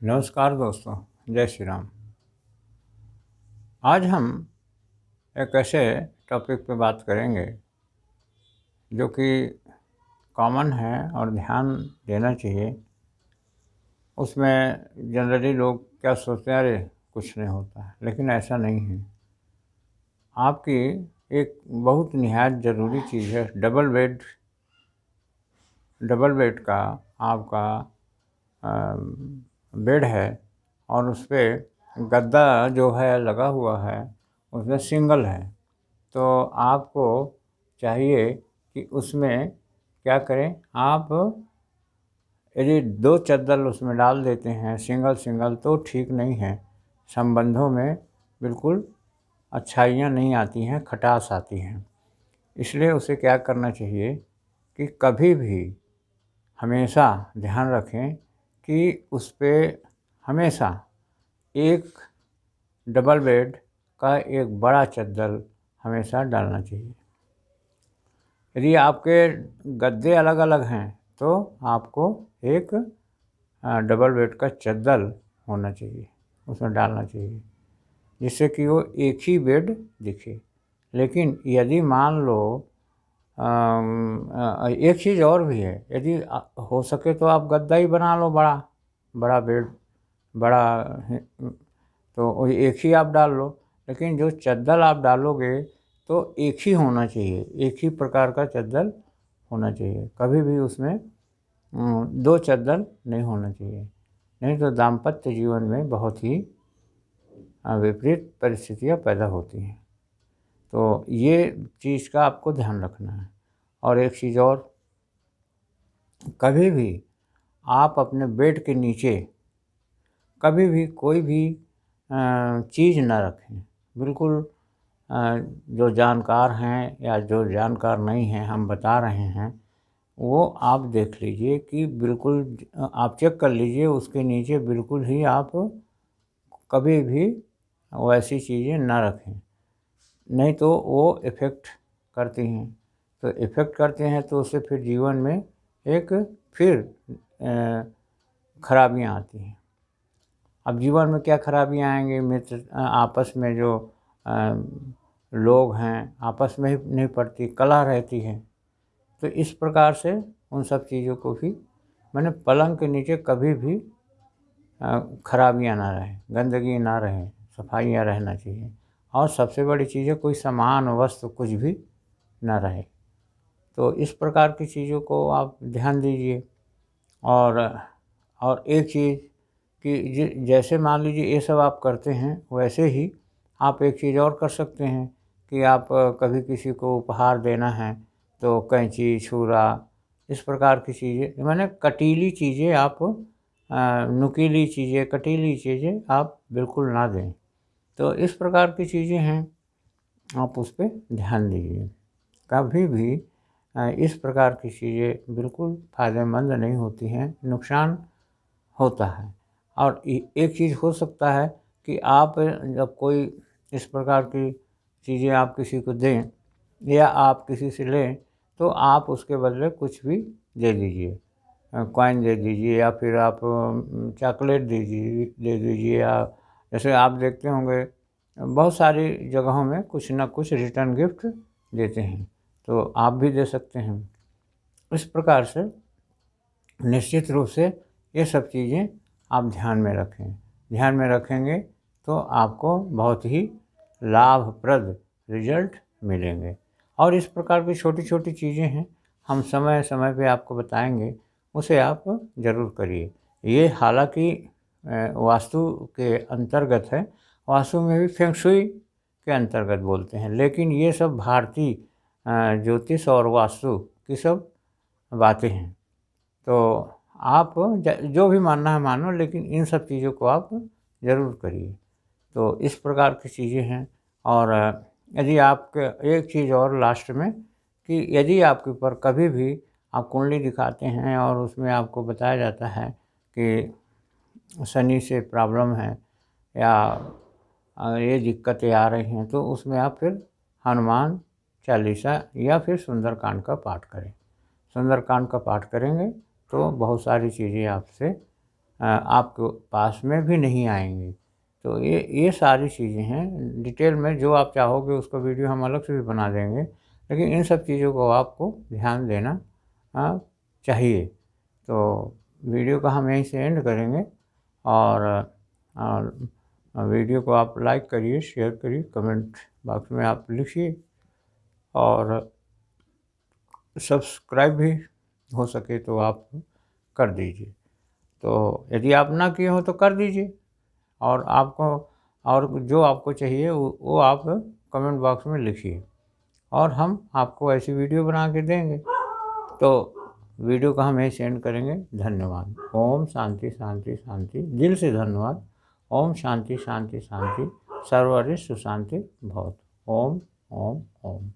नमस्कार दोस्तों, जय श्री राम। आज हम एक ऐसे टॉपिक पे बात करेंगे जो कि कॉमन है और ध्यान देना चाहिए। उसमें जनरली लोग क्या सोचते हैं, अरे कुछ नहीं होता है, लेकिन ऐसा नहीं है। आपकी एक बहुत निहायत ज़रूरी चीज़ है डबल बेड का आपका बेड है, और उस पे गद्दा जो है लगा हुआ है, उसमें सिंगल है। तो आपको चाहिए कि उसमें क्या करें, आप यदि दो चद्दर उसमें डाल देते हैं सिंगल सिंगल तो ठीक नहीं है। संबंधों में बिल्कुल अच्छाइयाँ नहीं आती हैं, खटास आती हैं। इसलिए उसे क्या करना चाहिए कि कभी भी हमेशा ध्यान रखें कि उस पे हमेशा एक डबल बेड का एक बड़ा चद्दर हमेशा डालना चाहिए। यदि आपके गद्दे अलग अलग हैं तो आपको एक डबल बेड का चद्दर होना चाहिए, उसमें डालना चाहिए, जिससे कि वो एक ही बेड दिखे। लेकिन यदि मान लो एक चीज़ और भी है, यदि हो सके तो आप गद्दा ही बना लो, बड़ा बड़ा बेड, बड़ा है, तो वही एक ही आप डाल लो। लेकिन जो चद्दर आप डालोगे तो एक ही होना चाहिए, एक ही प्रकार का चद्दर होना चाहिए। कभी भी उसमें दो चद्दर नहीं होना चाहिए, नहीं तो दाम्पत्य जीवन में बहुत ही विपरीत परिस्थितियाँ पैदा होती हैं। तो ये चीज़ का आपको ध्यान रखना है। और एक चीज़ और, कभी भी आप अपने बेड के नीचे कभी भी कोई भी चीज़ न रखें। बिल्कुल जो जानकार हैं या जो जानकार नहीं हैं, हम बता रहे हैं, वो आप देख लीजिए कि बिल्कुल आप चेक कर लीजिए, उसके नीचे बिल्कुल ही आप कभी भी वैसी चीज़ें ना रखें, नहीं तो वो इफ़ेक्ट करती हैं। तो इफ़ेक्ट करते हैं तो उससे फिर जीवन में एक फिर खराबियाँ आती हैं। अब जीवन में क्या खराबियाँ आएँगी, मित्र आपस में जो लोग हैं आपस में ही नहीं पड़ती, कलह रहती है। तो इस प्रकार से उन सब चीज़ों को भी मैंने पलंग के नीचे कभी भी खराबियाँ ना रहें, गंदगी ना रहे, सफाइयाँ रहना चाहिए। और सबसे बड़ी चीज़ है, कोई सामान वस्तु कुछ भी ना रहे। तो इस प्रकार की चीज़ों को आप ध्यान दीजिए। और एक चीज़ कि जैसे मान लीजिए ये सब आप करते हैं, वैसे ही आप एक चीज़ और कर सकते हैं कि आप कभी किसी को उपहार देना है तो कैंची, छुरा, इस प्रकार की चीज़ें, माने कटीली चीज़ें आप नुकीली चीज़ें, कटीली चीज़ें आप बिल्कुल ना दें। तो इस प्रकार की चीज़ें हैं, आप उस पे ध्यान दीजिए। कभी भी इस प्रकार की चीज़ें बिल्कुल फ़ायदेमंद नहीं होती हैं, नुकसान होता है। और एक चीज़ हो सकता है कि आप जब कोई इस प्रकार की चीज़ें आप किसी को दें या आप किसी से लें, तो आप उसके बदले कुछ भी दे दीजिए, कॉइन दे दीजिए, या फिर आप चॉकलेट दे दीजिए, या जैसे आप देखते होंगे बहुत सारी जगहों में कुछ ना कुछ रिटर्न गिफ्ट देते हैं, तो आप भी दे सकते हैं। इस प्रकार से निश्चित रूप से ये सब चीज़ें आप ध्यान में रखें। ध्यान में रखेंगे तो आपको बहुत ही लाभप्रद रिजल्ट मिलेंगे। और इस प्रकार की छोटी-छोटी चीज़ें हैं, हम समय-समय पे आपको बताएँगे, उसे आप ज़रूर करिए। ये हालाँकि वास्तु के अंतर्गत है, वास्तु में भी फेंग शुई के अंतर्गत बोलते हैं, लेकिन ये सब भारतीय ज्योतिष और वास्तु की सब बातें हैं। तो आप जो भी मानना है मानो, लेकिन इन सब चीज़ों को आप ज़रूर करिए। तो इस प्रकार की चीज़ें हैं। और यदि आपके एक चीज़ और लास्ट में, कि यदि आपके ऊपर कभी भी आप कुंडली दिखाते हैं और उसमें आपको बताया जाता है कि शनि से प्रॉब्लम है या ये दिक्कतें आ रही हैं, तो उसमें आप फिर हनुमान चालीसा या फिर सुंदरकांड का पाठ करें। सुंदरकांड का पाठ करेंगे तो बहुत सारी चीज़ें आपसे आपके पास में भी नहीं आएंगी। तो ये सारी चीज़ें हैं डिटेल में, जो आप चाहोगे उसका वीडियो हम अलग से भी बना देंगे, लेकिन इन सब चीज़ों को आपको ध्यान देना चाहिए। तो वीडियो का हम यहीं से एंड करेंगे, और वीडियो को आप लाइक करिए, शेयर करिए, कमेंट बॉक्स में आप लिखिए, और सब्सक्राइब भी हो सके तो आप कर दीजिए। तो यदि आप ना किए हो तो कर दीजिए, और जो आपको चाहिए वो आप कमेंट बॉक्स में लिखिए, और हम आपको ऐसी वीडियो बना के देंगे। तो वीडियो को हम यहीं सेंड करेंगे। धन्यवाद। ओम शांति शांति शांति। दिल से धन्यवाद। ओम शांति शांति शांति। सर्वरिष्ट शांति भवतु। ओम ओम ओम।